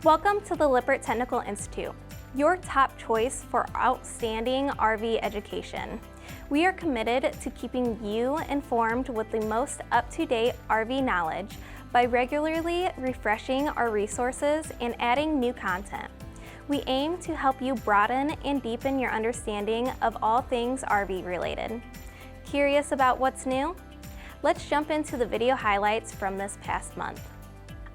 Welcome to the Lippert Technical Institute, your top choice for outstanding RV education. We are committed to keeping you informed with the most up-to-date RV knowledge by regularly refreshing our resources and adding new content. We aim to help you broaden and deepen your understanding of all things RV related. Curious about what's new? Let's jump into the video highlights from this past month.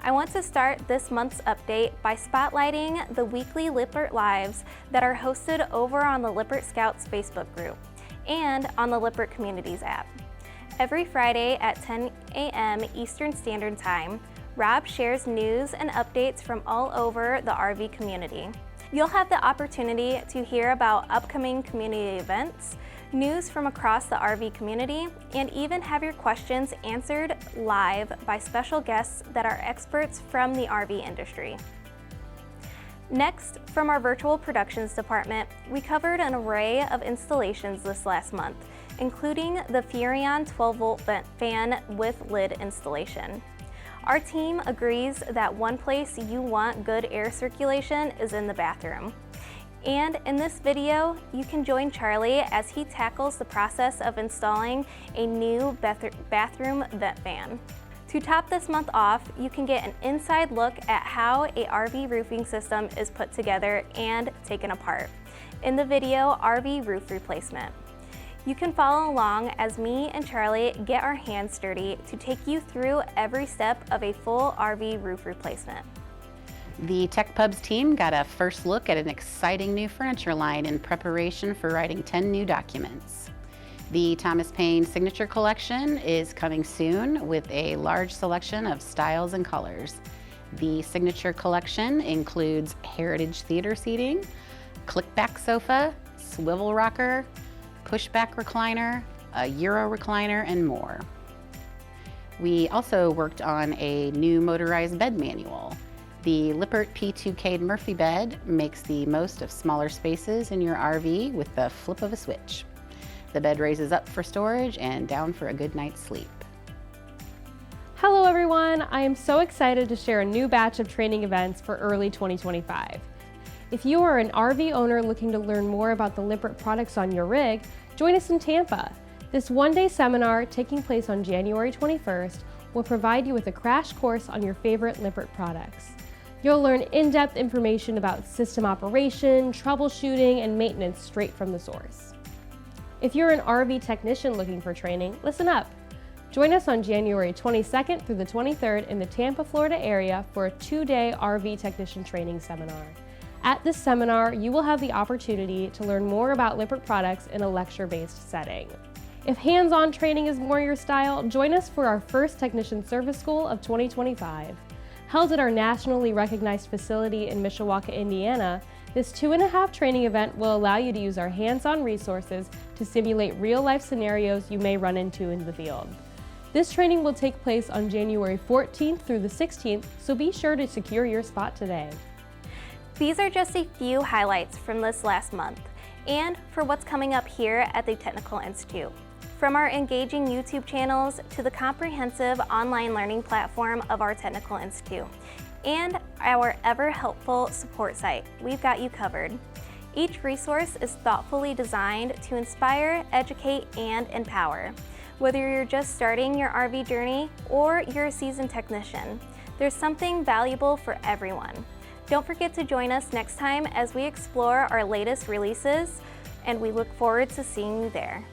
I want to start this month's update by spotlighting the weekly Lippert Lives that are hosted over on the Lippert Scouts Facebook group and on the Lippert Communities app. Every Friday at 10 a.m. Eastern Standard Time, Rob shares news and updates from all over the RV community. You'll have the opportunity to hear about upcoming community events, news from across the RV community, and even have your questions answered live by special guests that are experts from the RV industry. Next, from our virtual productions department, we covered an array of installations this last month, including the Furion 12-volt fan with lid installation. Our team agrees that one place you want good air circulation is in the bathroom. And in this video, you can join Charlie as he tackles the process of installing a new bathroom vent fan. To top this month off, you can get an inside look at how a RV roofing system is put together and taken apart in the video RV Roof Replacement. You can follow along as me and Charlie get our hands dirty to take you through every step of a full RV roof replacement. The Tech Pubs team got a first look at an exciting new furniture line in preparation for writing 10 new documents. The Thomas Payne Signature Collection is coming soon with a large selection of styles and colors. The Signature Collection includes heritage theater seating, click-back sofa, swivel rocker, pushback recliner, a Euro recliner, and more. We also worked on a new motorized bed manual. The Lippert P2 Cade Murphy bed makes the most of smaller spaces in your RV with the flip of a switch. The bed raises up for storage and down for a good night's sleep. Hello everyone, I am so excited to share a new batch of training events for early 2025. If you are an RV owner looking to learn more about the Lippert products on your rig, join us in Tampa. This one-day seminar taking place on January 21st will provide you with a crash course on your favorite Lippert products. You'll learn in-depth information about system operation, troubleshooting, and maintenance straight from the source. If you're an RV technician looking for training, listen up. Join us on January 22nd through the 23rd in the Tampa, Florida area for a 2-day RV technician training seminar. At this seminar, you will have the opportunity to learn more about Lippert products in a lecture-based setting. If hands-on training is more your style, join us for our first Technician Service School of 2025. Held at our nationally recognized facility in Mishawaka, Indiana, this 2.5 training event will allow you to use our hands-on resources to simulate real-life scenarios you may run into in the field. This training will take place on January 14th through the 16th, so be sure to secure your spot today. These are just a few highlights from this last month and for what's coming up here at the Technical Institute. From our engaging YouTube channels to the comprehensive online learning platform of our Technical Institute and our ever-helpful support site, we've got you covered. Each resource is thoughtfully designed to inspire, educate, and empower. Whether you're just starting your RV journey or you're a seasoned technician, there's something valuable for everyone. Don't forget to join us next time as we explore our latest releases, and we look forward to seeing you there.